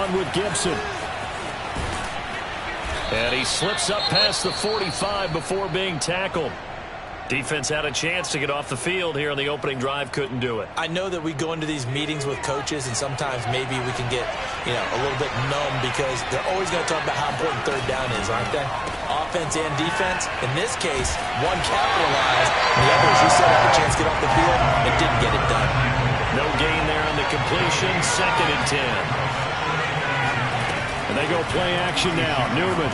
run with Gibson. And he slips up past the 45 before being tackled. Defense had a chance to get off the field here on the opening drive, couldn't do it. I know that we go into these meetings with coaches, and sometimes maybe we can get, a little bit numb because they're always going to talk about how important third down is, aren't they? Offense and defense. In this case, one capitalized, and the other, as you said, had a chance to get off the field and didn't get it done. No gain there on the completion, 2nd and 10. And they go play action now. Newman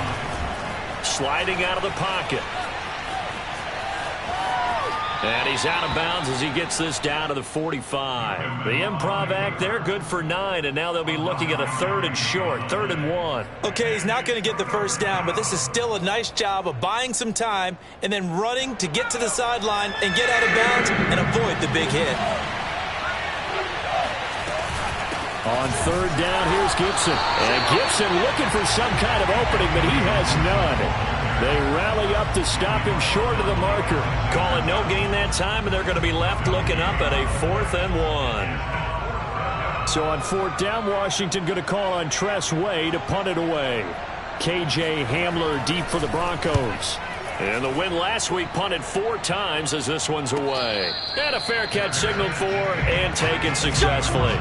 sliding out of the pocket. And he's out of bounds as he gets this down to the 45. The improv act there, good for 9, and now they'll be looking at a 3rd and short, 3rd and 1. Okay, he's not going to get the first down, but this is still a nice job of buying some time and then running to get to the sideline and get out of bounds and avoid the big hit. On 3rd down, here's Gibson. And Gibson looking for some kind of opening, but he has none. They rally up to stop him short of the marker. Call it no gain that time, and they're going to be left looking up at a 4th and 1. So on 4th down, Washington going to call on Tress Way to punt it away. KJ Hamler deep for the Broncos. And the win last week punted 4 times as this one's away. And a fair catch signaled for and taken successfully.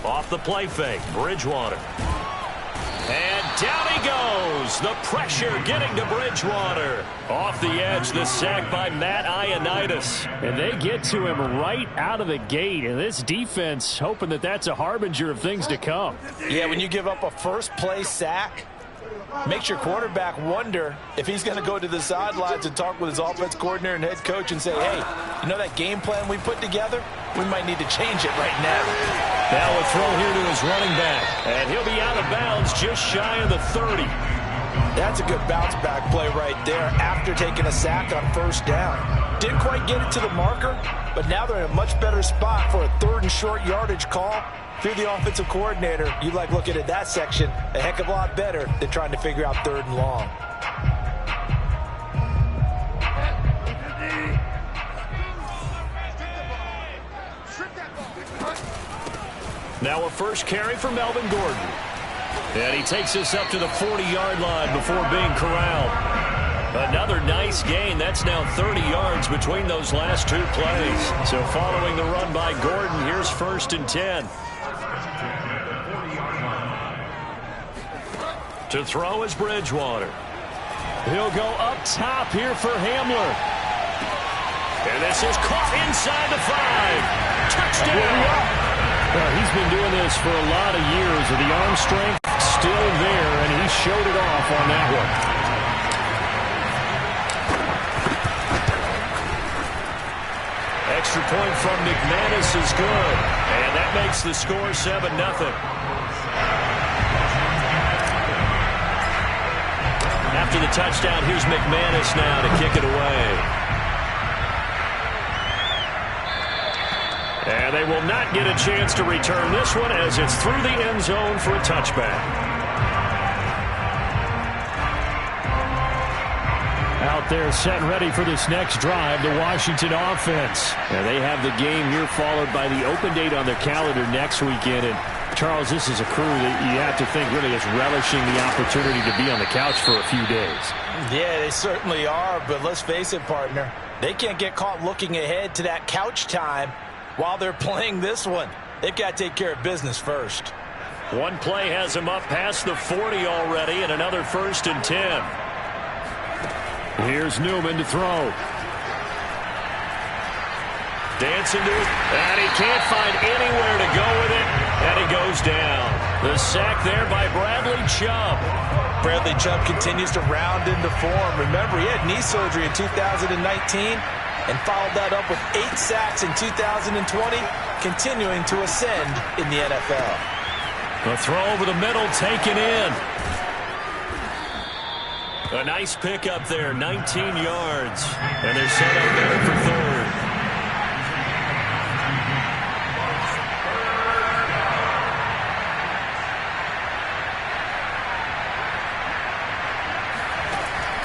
Off the play fake, Bridgewater. And down he goes. The pressure getting to Bridgewater. Off the edge, the sack by Matt Ioannidis. And they get to him right out of the gate. And this defense hoping that that's a harbinger of things to come. Yeah, when you give up a first-play sack, makes your quarterback wonder if he's going to go to the sidelines and talk with his offense coordinator and head coach and say, hey, you know that game plan we put together? We might need to change it right now. Now a throw here to his running back. And he'll be out of bounds just shy of the 30. That's a good bounce-back play right there after taking a sack on 1st down. Didn't quite get it to the marker, but now they're in a much better spot for a 3rd and short yardage call. Through the offensive coordinator, you like looking at that section a heck of a lot better than trying to figure out 3rd and long. Now a first carry for Melvin Gordon. And he takes us up to the 40-yard line before being corralled. Another nice gain. That's now 30 yards between those last 2 plays. So following the run by Gordon, here's 1st and 10. To throw is Bridgewater. He'll go up top here for Hamler. And this is caught inside the 5. Touchdown! Well, he's been doing this for a lot of years. The arm strength still there, and he showed it off on that one. Extra point from McManus is good. And that makes the score 7-0. After the touchdown, here's McManus now to kick it away. And they will not get a chance to return this one as it's through the end zone for a touchback. Out there set and ready for this next drive, the Washington offense. And they have the game here followed by the open date on their calendar next weekend. And Charles, this is a crew that you have to think really is relishing the opportunity to be on the couch for a few days. Yeah, they certainly are, but let's face it, partner. They can't get caught looking ahead to that couch time while they're playing this one. They've got to take care of business first. One play has him up past the 40 already, and another 1st and 10. Here's Newman to throw. Dancing to it, and he can't find anywhere to go with it, and he goes down. The sack there by Bradley Chubb. Bradley Chubb continues to round into form. Remember, he had knee surgery in 2019 and followed that up with 8 sacks in 2020, continuing to ascend in the NFL. The throw over the middle taken in. A nice pickup there, 19 yards. And they're set up there for 3rd.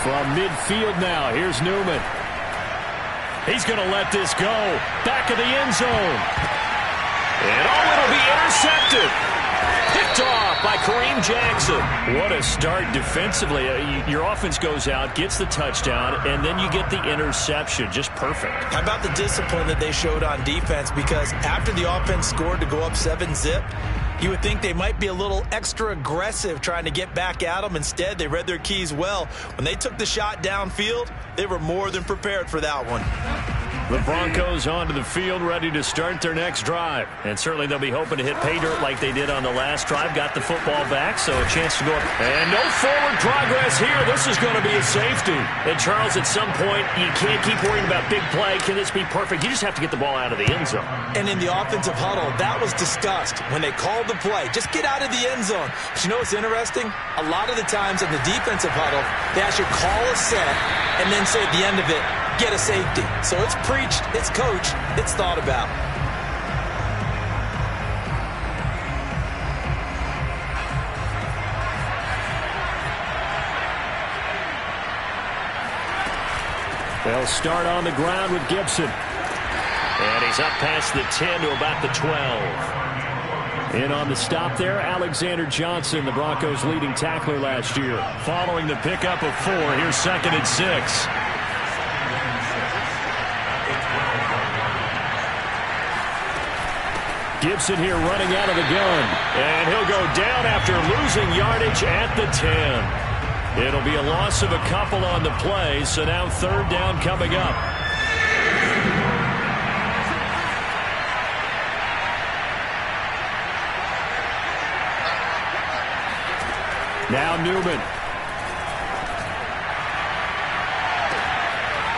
From midfield now, here's Newman. He's going to let this go. Back of the end zone. And it'll be intercepted. Picked off by Kareem Jackson. What a start defensively. Your offense goes out, gets the touchdown, and then you get the interception. Just perfect. How about the discipline that they showed on defense? Because after the offense scored to go up 7-zip, you would think they might be a little extra aggressive trying to get back at them. Instead, they read their keys well. When they took the shot downfield, they were more than prepared for that one. The Broncos onto the field, ready to start their next drive. And certainly they'll be hoping to hit pay dirt like they did on the last drive. Got the football back, so a chance to go up. And no forward progress here. This is going to be a safety. And, Charles, at some point, you can't keep worrying about big play. Can this be perfect? You just have to get the ball out of the end zone. And in the offensive huddle, that was discussed when they called the play. Just get out of the end zone. But you know what's interesting? A lot of the times in the defensive huddle, they actually call a set and then say at the end of it, get a safety. So it's preached, it's coached, it's thought about. They'll start on the ground with Gibson. And he's up past the 10 to about the 12. In on the stop there, Alexander Johnson, the Broncos' leading tackler last year. Following the pickup of 4, here's 2nd and 6. Gibson here running out of the gun. And he'll go down after losing yardage at the 10. It'll be a loss of a couple on the play, so now 3rd down coming up. Now Newman.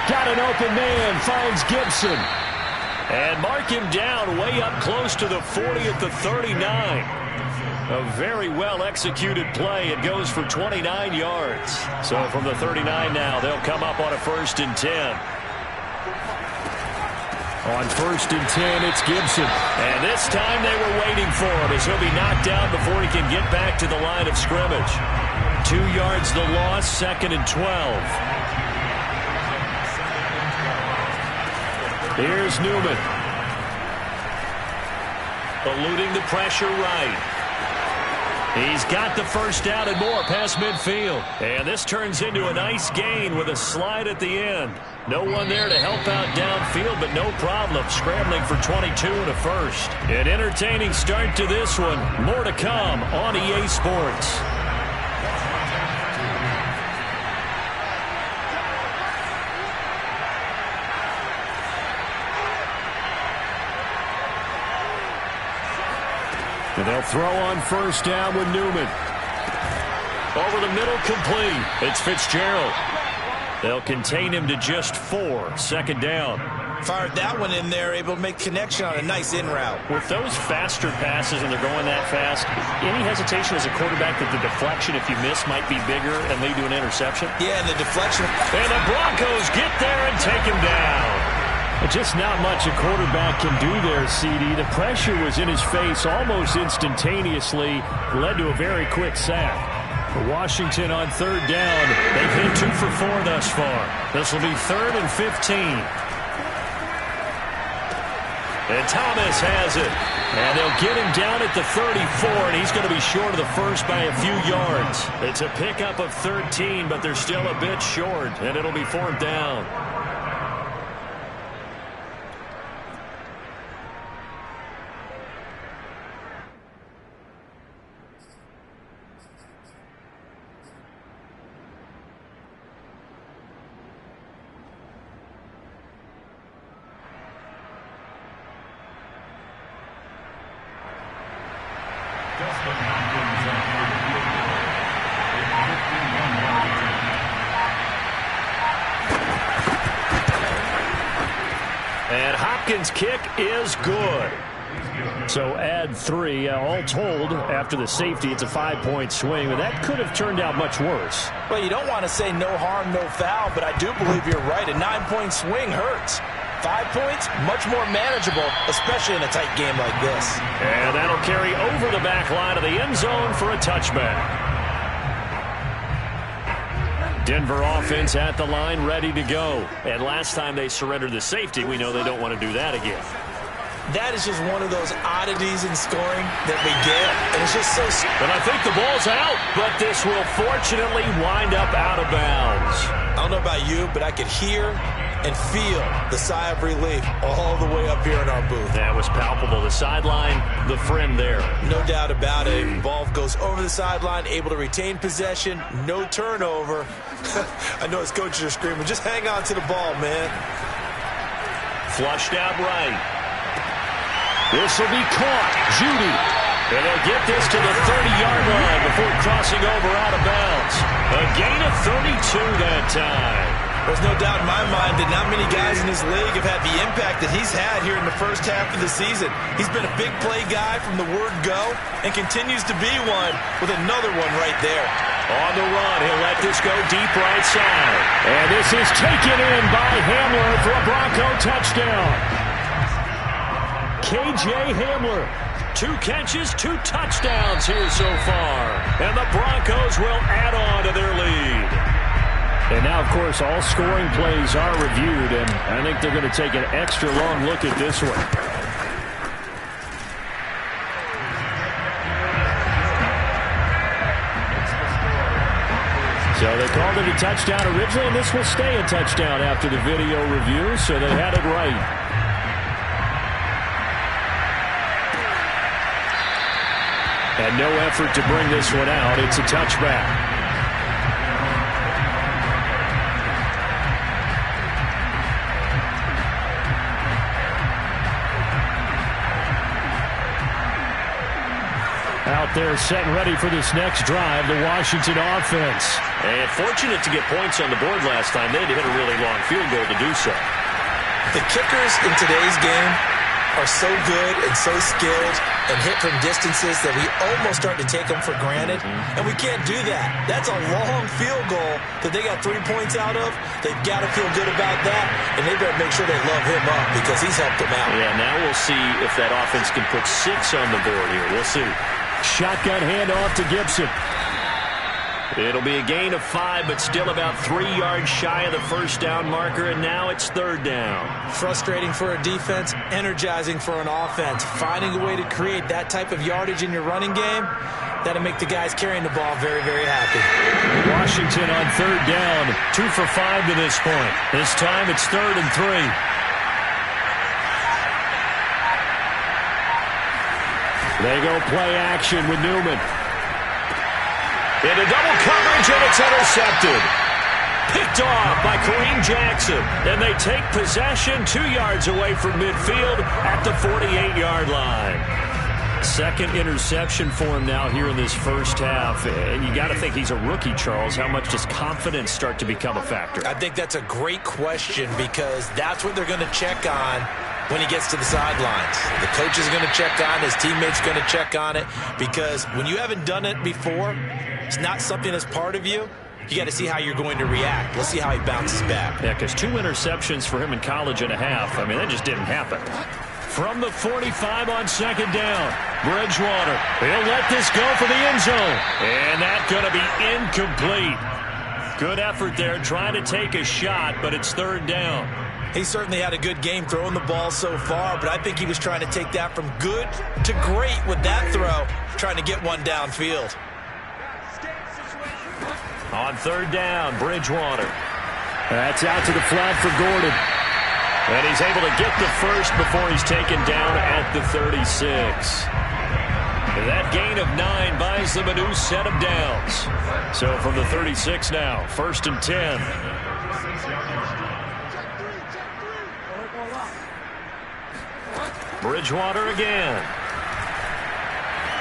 Got an open man, finds Gibson. And mark him down way up close to the 40 at the 39. A very well-executed play. It goes for 29 yards. So from the 39 now, they'll come up on a 1st and 10. On 1st and 10, it's Gibson. And this time they were waiting for him as he'll be knocked down before he can get back to the line of scrimmage. 2 yards the loss, 2nd and 12. Here's Newman. Eluding the pressure right. He's got the 1st down and more past midfield. And this turns into a nice gain with a slide at the end. No one there to help out downfield, but no problem. Scrambling for 22 and a 1st. An entertaining start to this one. More to come on EA Sports. And they'll throw on 1st down with Newman. Over the middle, complete. It's Fitzgerald. They'll contain him to just 4. 2nd down. Fired that one in there, able to make connection on a nice in route. With those faster passes and they're going that fast, any hesitation as a quarterback that the deflection, if you miss, might be bigger and lead to an interception? Yeah, and the deflection. And the Broncos get there and take him down. Just not much a quarterback can do there, CD. The pressure was in his face almost instantaneously. Led to a very quick sack. For Washington on 3rd down. They've hit 2 for 4 thus far. This will be 3rd and 15. And Thomas has it. And they'll get him down at the 34, and he's going to be short of the 1st by a few yards. It's a pickup of 13, but they're still a bit short, and it'll be 4th down. And Hopkins' kick is good. So add 3. All told, after the safety, it's a 5-point swing. But that could have turned out much worse. Well, you don't want to say no harm, no foul, but I do believe you're right. A 9-point swing hurts. 5 points, much more manageable, especially in a tight game like this. And that'll carry over the back line of the end zone for a touchback. Denver offense at the line, ready to go. And last time they surrendered the safety, we know they don't want to do that again. That is just one of those oddities in scoring that we get, and it's just so... And I think the ball's out, but this will fortunately wind up out of bounds. I don't know about you, but I could hear and feel the sigh of relief all the way up here in our booth. That was palpable. The sideline, the friend there. No doubt about it. Ball goes over the sideline, able to retain possession, no turnover. I know his coaches are screaming, just hang on to the ball, man. Flushed out right. This will be caught. Judy. And they'll get this to the 30-yard line before crossing over out of bounds. A gain of 32 that time. There's no doubt in my mind that not many guys in this league have had the impact that he's had here in the first half of the season. He's been a big play guy from the word go and continues to be one with another one right there. On the run, he'll let this go deep right side. And this is taken in by Hmfl for a Bronco touchdown. K.J. Hmfl, 2 catches, 2 touchdowns here so far. And the Broncos will add on to their lead. And now, of course, all scoring plays are reviewed, and I think they're going to take an extra long look at this one. So they called it a touchdown originally, and this will stay a touchdown after the video review, so they had it right. And no effort to bring this one out. It's a touchback. Out there set and ready for this next drive, the Washington offense. And fortunate to get points on the board last time. They had to hit a really long field goal to do so. The kickers in today's game are so good and so skilled and hit from distances that we almost start to take them for granted. And we can't do that. That's a long field goal that they got 3 points out of. They've got to feel good about that, and they better make sure they love him up because he's helped them out. Yeah, now we'll see if that offense can put 6 on the board here. We'll see. Shotgun handoff to Gibson. It'll be a gain of 5, but still about 3 yards shy of the first down marker, and now it's 3rd down. Frustrating for a defense, energizing for an offense. Finding a way to create that type of yardage in your running game, that'll make the guys carrying the ball very, very happy. Washington on 3rd down, 2 for 5 to this point. This time it's 3rd and 3. They go play action with Newman. Into double coverage, and it's intercepted. Picked off by Kareem Jackson. And they take possession 2 yards away from midfield at the 48-yard line. Second interception for him now here in this first half. And you got to think he's a rookie, Charles. How much does confidence start to become a factor? I think that's a great question because that's what they're going to check on when he gets to the sidelines. The coach is going to check on, his teammates going to check on it, because when you haven't done it before, it's not something that's part of you. You got to see how you're going to react. Let's see how he bounces back. Yeah, because 2 interceptions for him in college and a half. I mean, that just didn't happen. From the 45 on 2nd down, Bridgewater. He'll let this go for the end zone. And that's going to be incomplete. Good effort there, trying to take a shot, but it's 3rd down. He certainly had a good game throwing the ball so far, but I think he was trying to take that from good to great with that throw, trying to get one downfield. On 3rd down, Bridgewater. That's out to the flat for Gordon. And he's able to get the first before he's taken down at the 36. That gain of 9 buys them a new set of downs. So from the 36 now, 1st and 10. Bridgewater again.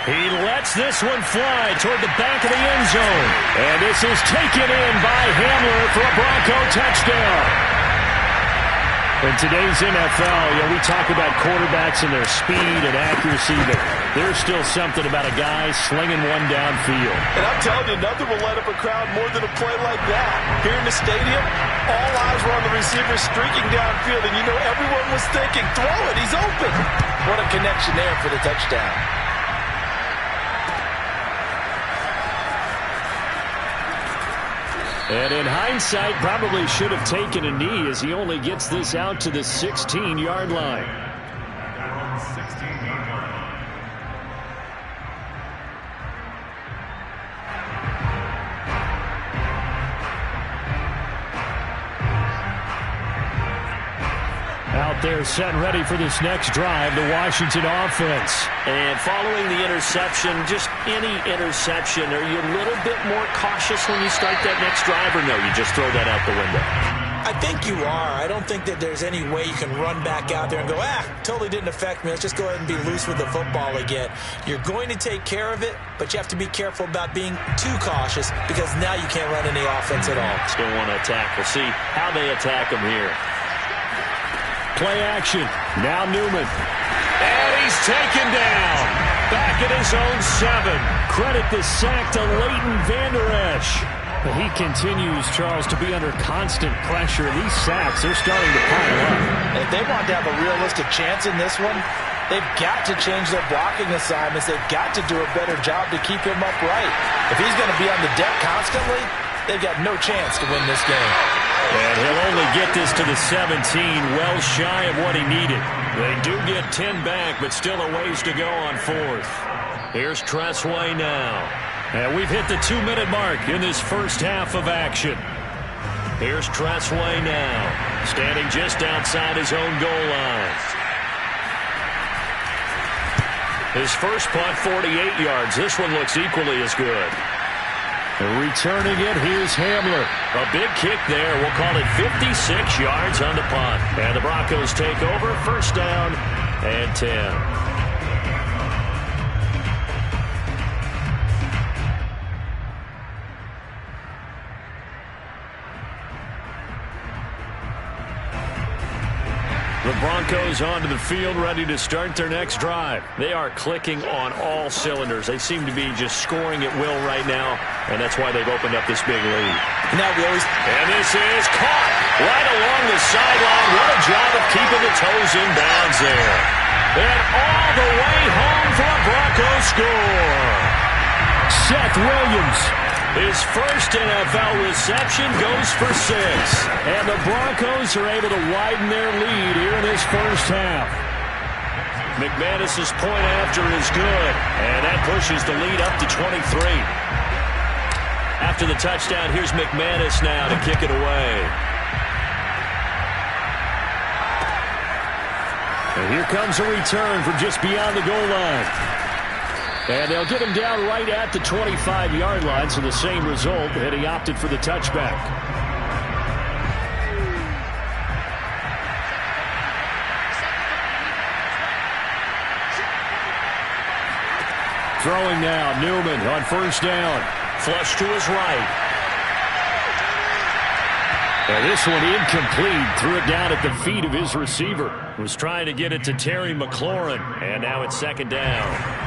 He lets this one fly toward the back of the end zone. And this is taken in by Hmfl for a Bronco touchdown. In today's NFL, we talk about quarterbacks and their speed and accuracy, but there's still something about a guy slinging one downfield. And I'm telling you, nothing will light up a crowd more than a play like that. Here in the stadium, all eyes were on the receiver streaking downfield, and you know everyone was thinking, throw it, he's open. What a connection there for the touchdown. And in hindsight, probably should have taken a knee as he only gets this out to the 16-yard line. Out there set ready for this next drive, the Washington offense. And following the interception, just any interception, are you a little bit more cautious when you start that next drive, or no, you just throw that out the window? I think you are. I don't think that there's any way you can run back out there and go, totally didn't affect me. Let's just go ahead and be loose with the football again. You're going to take care of it, but you have to be careful about being too cautious because now you can't run any offense at all. Still want to attack. We'll see how they attack him here. Play action. Now Newman. And he's taken down. Back at his own 7. Credit the sack to Leighton Vander Esch. He continues, Charles, to be under constant pressure. These sacks, they're starting to pile up. If they want to have a realistic chance in this one, they've got to change their blocking assignments. They've got to do a better job to keep him upright. If he's going to be on the deck constantly, they've got no chance to win this game. And he'll only get this to the 17, well shy of what he needed. They do get 10 back, but still a ways to go on 4th. Here's Tressway now. And we've hit the 2-minute mark in this first half of action. Here's Tressway now, standing just outside his own goal line. His first punt, 48 yards. This one looks equally as good. Returning it, here's Hmfl. A big kick there. We'll call it 56 yards on the punt. And the Broncos take over, first down and 10. The Broncos onto the field, ready to start their next drive. They are clicking on all cylinders. They seem to be just scoring at will right now, and that's why they've opened up this big lead. And this is caught right along the sideline. What a job of keeping the toes in bounds there. And all the way home for a Broncos score. Seth Williams. His first NFL reception goes for 6. And the Broncos are able to widen their lead here in this first half. McManus's point after is good. And that pushes the lead up to 23. After the touchdown, here's McManus now to kick it away. And here comes a return from just beyond the goal line. And they'll get him down right at the 25-yard line, so the same result, and he opted for the touchback. Throwing now, Newman on first down. Flush to his right. And this one incomplete. Threw it down at the feet of his receiver. Was trying to get it to Terry McLaurin. And now it's second down.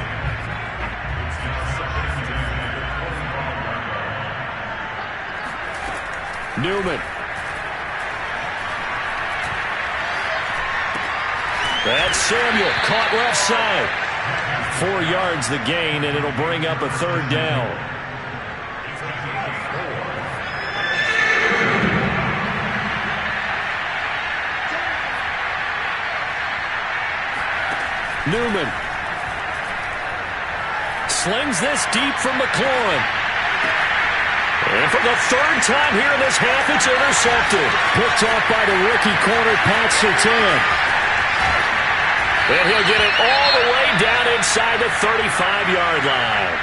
Newman. That's Samuel. Caught left side. 4 yards the gain, and it'll bring up a third down. Newman. Slings this deep from McLaurin. And for the third time here in this half, it's intercepted. Picked off by the rookie corner, Pat Surtain. And he'll get it all the way down inside the 35-yard line.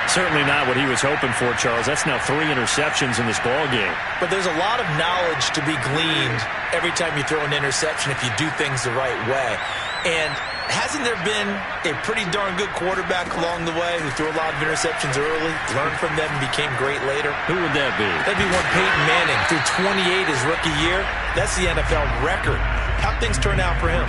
Certainly not what he was hoping for, Charles. That's now 3 interceptions in this ballgame. But there's a lot of knowledge to be gleaned every time you throw an interception if you do things the right way. And hasn't there been a pretty darn good quarterback along the way who threw a lot of interceptions early, learned from them, and became great later? Who would that be? That'd be one Peyton Manning. Threw 28 his rookie year. That's the NFL record. How'd things turn out for him?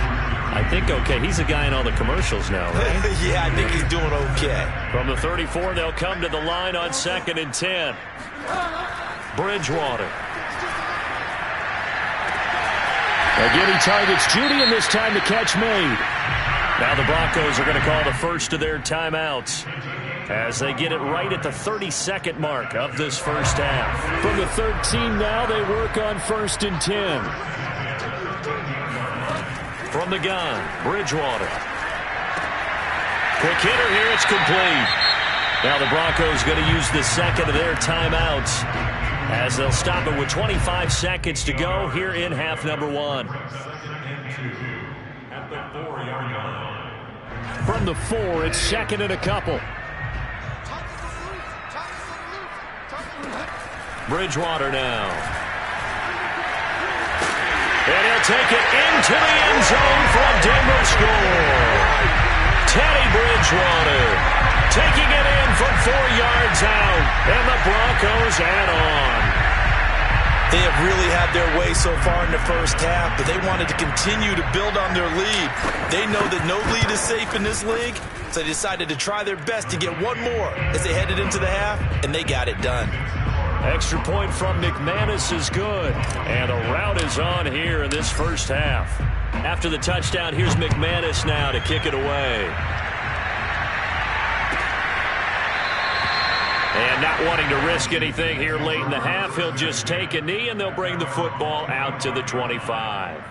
I think okay. He's a guy in all the commercials now, right? Yeah, I think he's doing okay. From the 34, they'll come to the line on 2nd and 10. Bridgewater. Again, he targets Judy, and this time the catch made. Now the Broncos are going to call the first of their timeouts. as they get it right at the 32nd mark of this first half. From the 13 now, they work on 1st and 10. From the gun, Bridgewater. Quick hitter here, it's complete. Now the Broncos going to use the second of their timeouts as they'll stop it with 25 seconds to go here in half number 1. From the 4, it's 2nd and a couple. Bridgewater now. And he'll take it into the end zone for a Denver score. Teddy Bridgewater taking it in from 4 yards out. And the Broncos add on. They have really had their way so far in the first half, but they wanted to continue to build on their lead. They know that no lead is safe in this league, so they decided to try their best to get one more as they headed into the half, and they got it done. Extra point from McManus is good. And a rout is on here in this first half. After the touchdown, here's McManus now to kick it away. And not wanting to risk anything here late in the half, he'll just take a knee, and they'll bring the football out to the 25.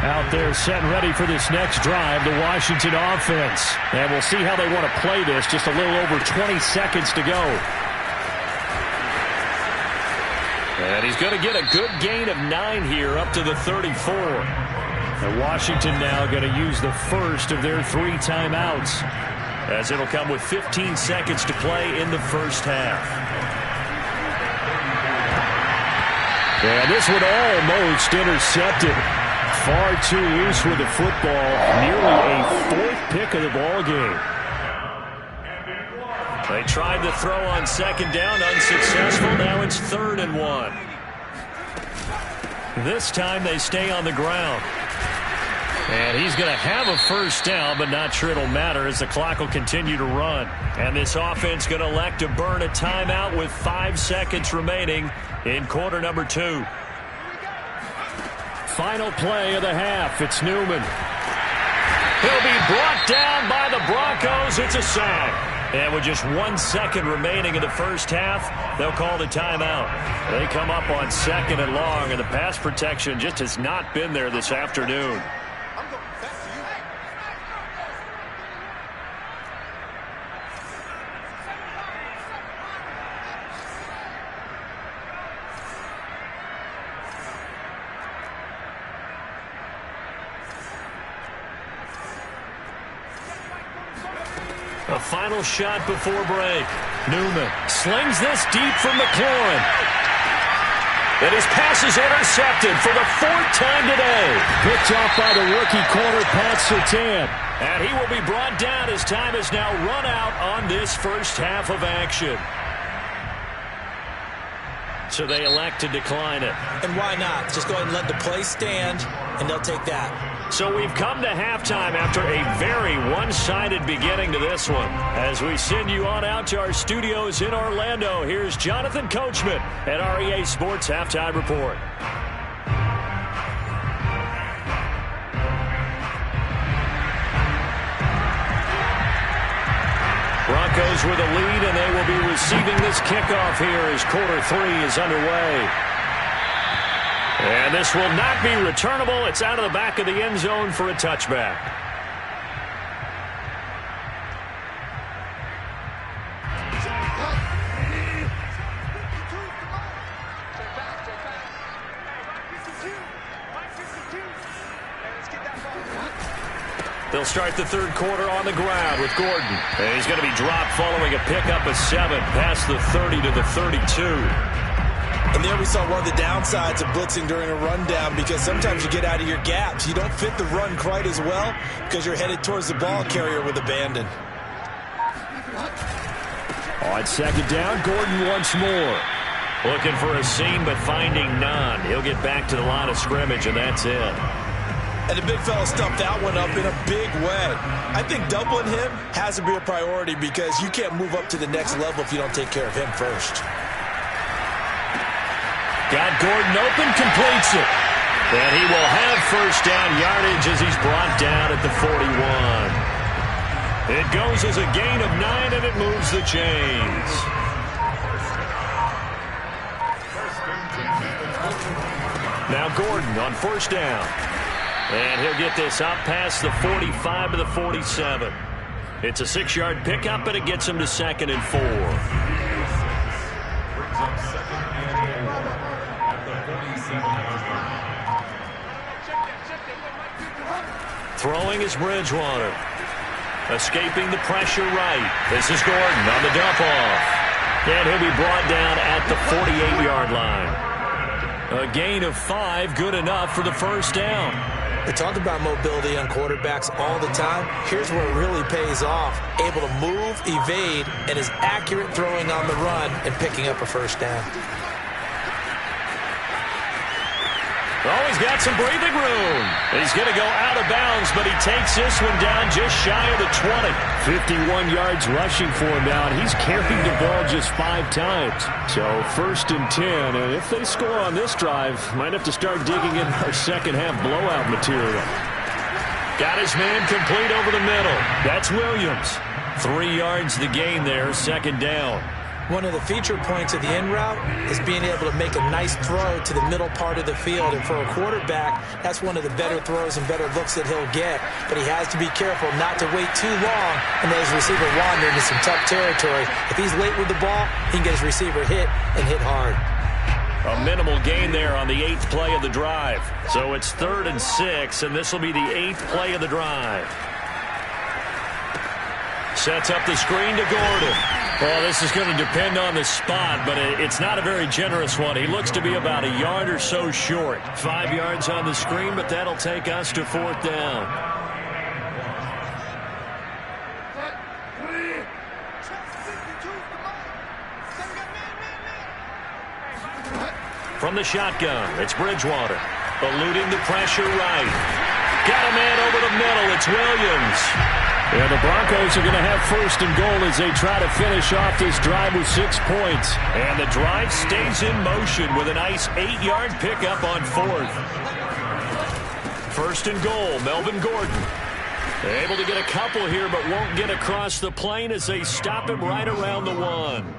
Out there set and ready for this next drive, the Washington offense. And we'll see how they want to play this. Just a little over 20 seconds to go. And he's going to get a good gain of 9 here up to the 34. And Washington now going to use the first of their 3 timeouts, as it'll come with 15 seconds to play in the first half. And this one almost intercepted. Far too loose with the football. Nearly a 4th pick of the ball game. They tried the throw on 2nd down, unsuccessful. Now it's 3rd and 1. This time they stay on the ground. And he's going to have a first down, but not sure it'll matter as the clock will continue to run. And this offense going to elect to burn a timeout with 5 seconds remaining in quarter number 2. Final play of the half. It's Newman. He'll be brought down by the Broncos. It's a sack. And with just 1 second remaining in the first half, they'll call the timeout. They come up on 2nd and long, and the pass protection just has not been there this afternoon. A final shot before break. Newman slings this deep from McLaurin. And his pass is intercepted for the 4th time today. Picked off by the rookie corner, Pat Surtain. And he will be brought down as time is now run out on this first half of action. So they elect to decline it. And why not? Just go ahead and let the play stand, and they'll take that. So we've come to halftime after a very one-sided beginning to this one. As we send you on out to our studios in Orlando, here's Jonathan Coachman at REA Sports Halftime Report. Broncos with a lead, and they will be receiving this kickoff here as quarter 3 is underway. And this will not be returnable. It's out of the back of the end zone for a touchback. They'll start the 3rd quarter on the ground with Gordon. And he's going to be dropped following a pickup of 7 past the 30 to the 32. And there we saw one of the downsides of blitzing during a rundown, because sometimes you get out of your gaps. You don't fit the run quite as well because you're headed towards the ball carrier with abandon. On 2nd down, Gordon once more. Looking for a seam but finding none. He'll get back to the line of scrimmage, and that's it. And the big fella stuffed that one up in a big way. I think doubling him has to be a priority because you can't move up to the next level if you don't take care of him first. Got Gordon open, completes it. And he will have first down yardage as he's brought down at the 41. It goes as a gain of 9, and it moves the chains. Now Gordon on first down. And he'll get this up past the 45 to the 47. It's a 6-yard pickup, and it gets him to 2nd and 4. Throwing is Bridgewater. Escaping the pressure right. This is Gordon on the dump off. And he'll be brought down at the 48-yard line. A gain of 5, good enough for the first down. We talk about mobility on quarterbacks all the time. Here's where it really pays off. Able to move, evade, and is accurate throwing on the run and picking up a first down. Oh, he's got some breathing room. He's going to go out of bounds, but he takes this one down just shy of the 20. 51 yards rushing for him now, and he's carried the ball just 5 times. So 1st and 10, and if they score on this drive, might have to start digging in our second-half blowout material. Got his man complete over the middle. That's Williams. 3 yards the gain there, 2nd down. One of the feature points of the in route is being able to make a nice throw to the middle part of the field. And for a quarterback, that's one of the better throws and better looks that he'll get. But he has to be careful not to wait too long and let his receiver wander into some tough territory. If he's late with the ball, he can get his receiver hit and hit hard. A minimal gain there on the 8th play of the drive. So it's 3rd and 6, and this will be the 8th play of the drive. Sets up the screen to Gordon. Well, this is going to depend on the spot, but it's not a very generous one. He looks to be about a yard or so short. 5 yards on the screen, but that'll take us to 4th down. From the shotgun, it's Bridgewater. Eluding the pressure right. Got a man over the middle. It's Williams. And the Broncos are going to have 1st and goal as they try to finish off this drive with 6 points. And the drive stays in motion with a nice 8-yard pickup on 4th. 1st and goal, Melvin Gordon. Able to get a couple here, but won't get across the plane as they stop him right around the 1.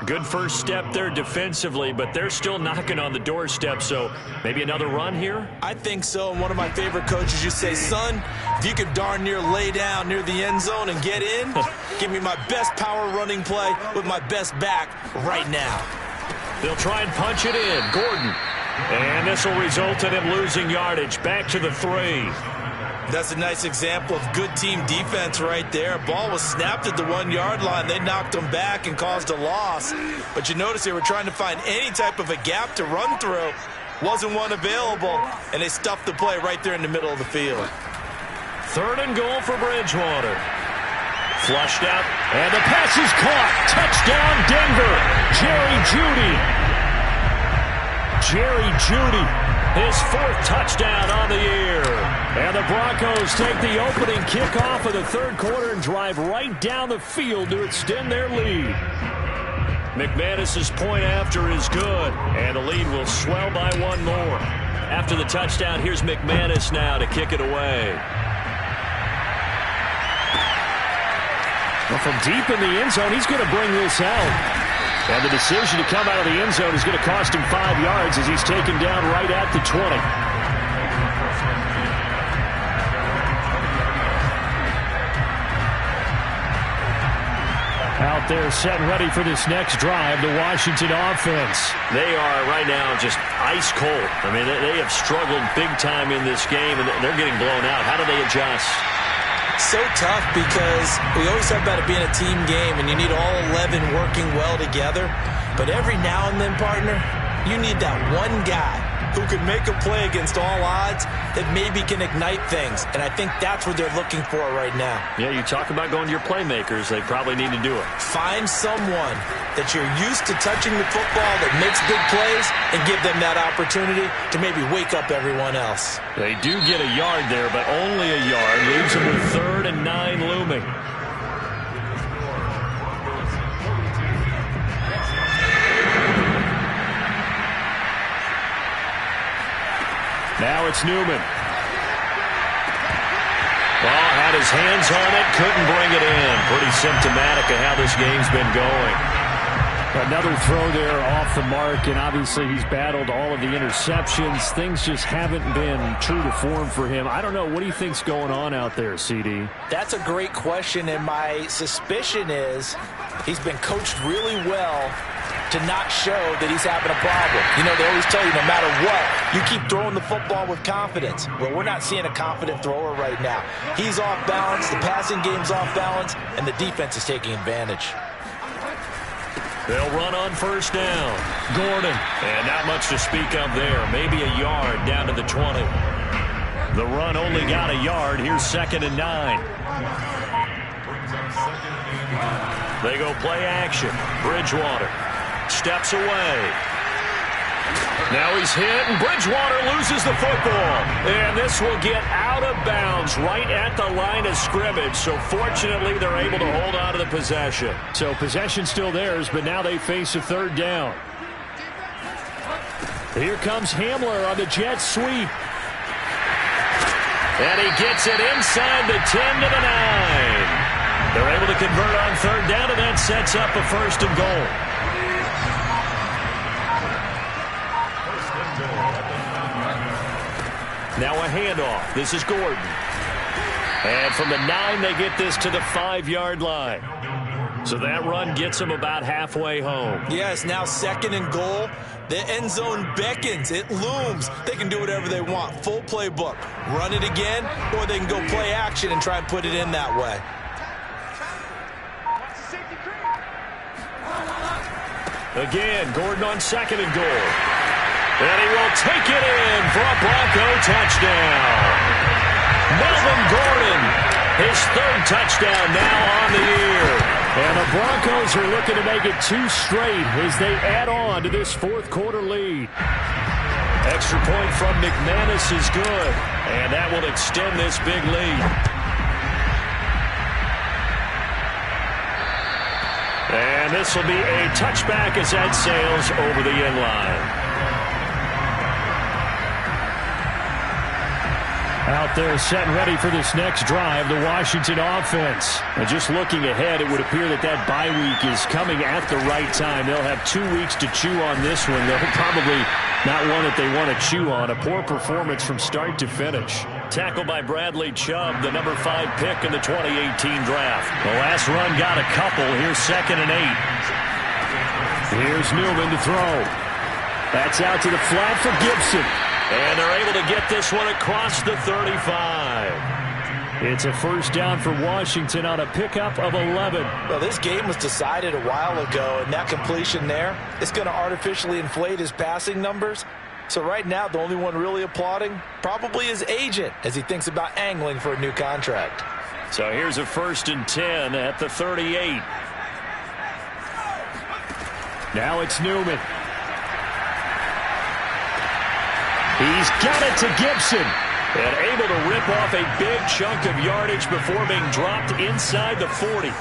Good first step there defensively, but they're still knocking on the doorstep, so maybe another run here? I think so. And one of my favorite coaches used to say, son, if you could darn near lay down near the end zone and get in, give me my best power running play with my best back right now. They'll try and punch it in. Gordon. And this will result in him losing yardage. Back to the 3. That's a nice example of good team defense right there. Ball was snapped at the 1-yard line. They knocked him back and caused a loss. But you notice they were trying to find any type of a gap to run through. Wasn't one available, and they stuffed the play right there in the middle of the field. 3rd and goal for Bridgewater. Flushed out, and the pass is caught. Touchdown, Denver. Jerry Jeudy. His 4th touchdown on the year. And the Broncos take the opening kickoff of the 3rd quarter and drive right down the field to extend their lead. McManus's point after is good, and the lead will swell by 1 more. After the touchdown, here's McManus now to kick it away. Well, from deep in the end zone, he's going to bring this out. And the decision to come out of the end zone is going to cost him 5 yards as he's taken down right at the 20. Out there set and ready for this next drive, the Washington offense. They are right now just ice cold. I mean, they have struggled big time in this game, and they're getting blown out. How do they adjust? So tough because we always talk about it being a team game and you need all 11 working well together. But every now and then, partner, you need that one guy who can make a play against all odds that maybe can ignite things. And I think that's what they're looking for right now. Yeah, you talk about going to your playmakers. They probably need to do it. Find someone that you're used to touching the football that makes big plays and give them that opportunity to maybe wake up everyone else. They do get a yard there, but only a yard. Leaves them with 3rd and 9 looming. Now it's Newman. Well, had his hands on it, couldn't bring it in. Pretty symptomatic of how this game's been going. Another throw there off the mark, and obviously he's battled all of the interceptions. Things just haven't been true to form for him. I don't know. What do you think's going on out there, CD? That's a great question, and my suspicion is he's been coached really well to not show that he's having a problem. You know, they always tell you no matter what, you keep throwing the football with confidence. Well, we're not seeing a confident thrower right now. He's off balance, the passing game's off balance, and the defense is taking advantage. They'll run on 1st down. Gordon. And not much to speak of there. Maybe a yard down to the 20. The run only got a yard. Here's 2nd and 9. They go play action. Bridgewater steps away. Now he's hit, and Bridgewater loses the football. And this will get out of bounds right at the line of scrimmage. So fortunately, they're able to hold on to the possession. So possession still theirs, but now they face a 3rd down. Here comes Hmfl on the jet sweep. And he gets it inside the 10 to the 9. They're able to convert on 3rd down, and that sets up a 1st and goal. Now a handoff. This is Gordon. And from the 9, they get this to the 5-yard line. So that run gets them about halfway home. Yes, now 2nd and goal. The end zone beckons. It looms. They can do whatever they want. Full playbook. Run it again, or they can go play action and try and put it in that way. Again, Gordon on 2nd and goal. And he will take it in for a Bronco touchdown. Melvin Gordon, his 3rd touchdown now on the year. And the Broncos are looking to make it 2 straight as they add on to this 4th quarter lead. Extra point from McManus is good, and that will extend this big lead. And this will be a touchback as that sails over the end line. Out there set and ready for this next drive, the Washington offense. And just looking ahead, it would appear that that bye week is coming at the right time. They'll have 2 weeks to chew on this one. They'll probably not one that they want to chew on. A poor performance from start to finish. Tackled by Bradley Chubb, the number 5 pick in the 2018 draft. The last run got a couple. Here's 2nd and 8. Here's Newman to throw. That's out to the flat for Gibson. And they're able to get this one across the 35. It's a 1st down for Washington on a pickup of 11. Well, this game was decided a while ago, and that completion there is going to artificially inflate his passing numbers. So right now, the only one really applauding probably his agent as he thinks about angling for a new contract. So here's a 1st and 10 at the 38. Now it's Newman. He's got it to Gibson. And able to rip off a big chunk of yardage before being dropped inside the 40.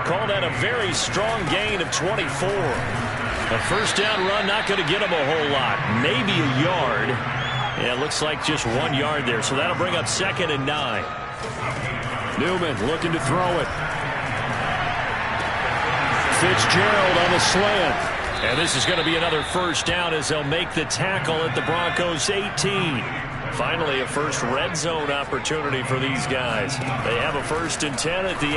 Call that a very strong gain of 24. A 1st down run not going to get him a whole lot. Maybe a yard. Yeah, it looks like just 1 yard there. So that'll bring up 2nd and 9. Newman looking to throw it. Fitzgerald on the slant. And this is going to be another 1st down as they'll make the tackle at the Broncos 18. Finally, a first red zone opportunity for these guys. They have a 1st and 10 at the 18.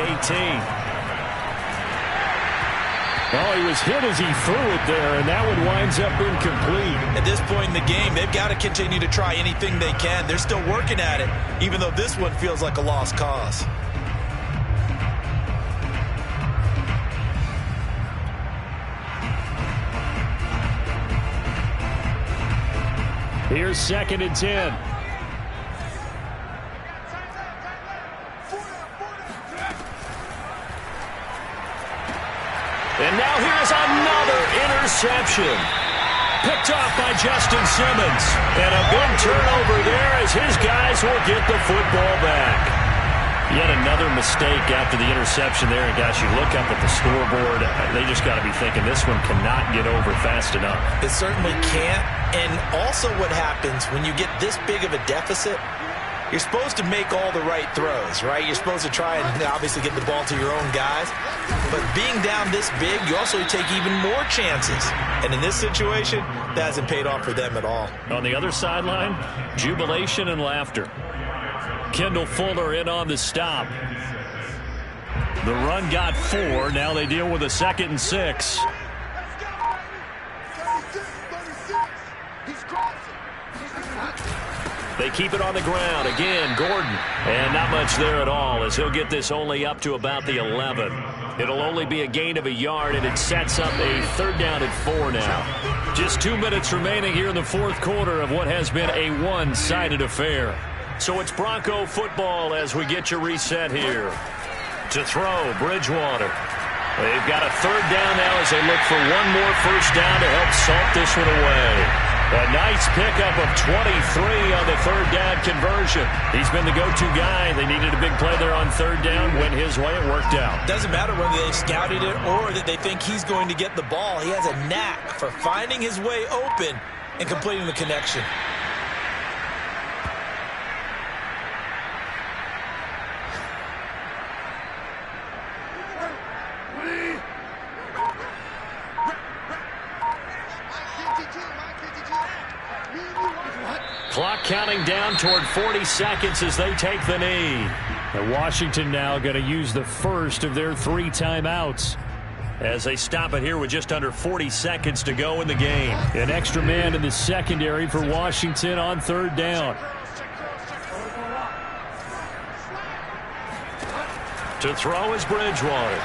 Well, he was hit as he threw it there, and that one winds up incomplete. At this point in the game, they've got to continue to try anything they can. They're still working at it, even though this one feels like a lost cause. Here's 2nd and 10. And now here's another interception. Picked off by Justin Simmons. And a big turnover there as his guys will get the football back. Yet another mistake after the interception there. And guys, you look up at the scoreboard, they just got to be thinking this one cannot get over fast enough. It certainly can't. And also what happens when you get this big of a deficit, you're supposed to make all the right throws, right? You're supposed to try and obviously get the ball to your own guys. But being down this big, you also take even more chances. And in this situation, that hasn't paid off for them at all. On the other sideline, jubilation and laughter. Kendall Fuller in on the stop. The run got 4. Now they deal with a 2nd and 6. They keep it on the ground. Again, Gordon. And not much there at all as he'll get this only up to about the 11. It'll only be a gain of a yard, and it sets up a 3rd down at 4 now. Just 2 minutes remaining here in the 4th quarter of what has been a one-sided affair. So it's Bronco football as we get you reset here. To throw, Bridgewater. They've got a 3rd down now as they look for one more 1st down to help salt this one away. A nice pickup of 23 on the 3rd down conversion. He's been the go-to guy. They needed a big play there on 3rd down. Went his way. It worked out. Doesn't matter whether they scouted it or that they think he's going to get the ball. He has a knack for finding his way open and completing the connection. Clock counting down toward 40 seconds as they take the knee. And Washington now going to use the first of their 3 timeouts. As they stop it here with just under 40 seconds to go in the game. An extra man in the secondary for Washington on 3rd down. To throw is Bridgewater.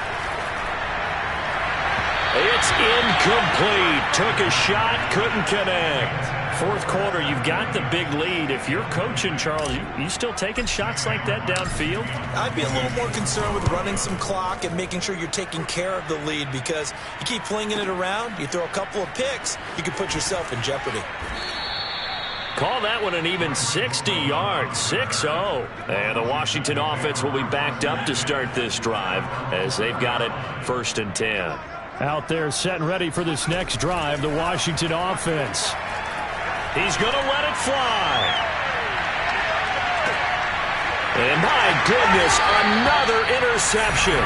It's incomplete. Took a shot, couldn't connect. 4th quarter, you've got the big lead. If you're coaching, Charles, you still taking shots like that downfield? I'd be a little more concerned with running some clock and making sure you're taking care of the lead, because you keep flinging it around, you throw a couple of picks, you could put yourself in jeopardy. Call that one an even 60 yards, 6-0. And the Washington offense will be backed up to start this drive as they've got it 1st and 10. Out there set and ready for this next drive, the Washington offense. He's going to let it fly. And my goodness, another interception.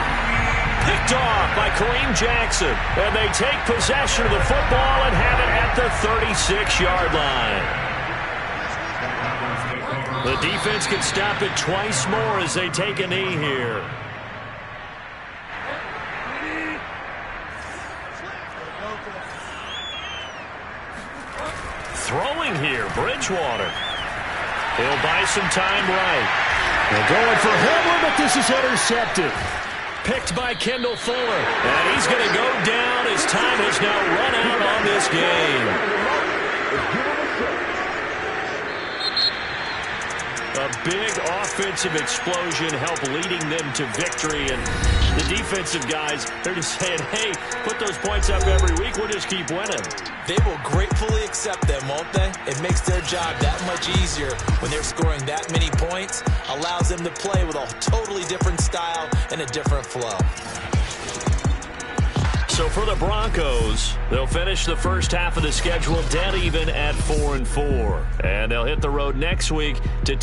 Picked off by Kareem Jackson. And they take possession of the football and have it at the 36-yard line. The defense can stop it twice more as they take a knee here. Throwing here, Bridgewater. He'll buy some time right. They're going for Hmfl, but this is intercepted. Picked by Kendall Fuller. And he's going to go down as time has now run out on this game. A big offensive explosion helped leading them to victory. And the defensive guys, they're just saying, hey, put those points up every week. We'll just keep winning. They will gratefully accept them, won't they? It makes their job that much easier when they're scoring that many points. Allows them to play with a totally different style and a different flow. So for the Broncos, they'll finish the first half of the schedule dead even at 4-4. And they'll hit the road next week to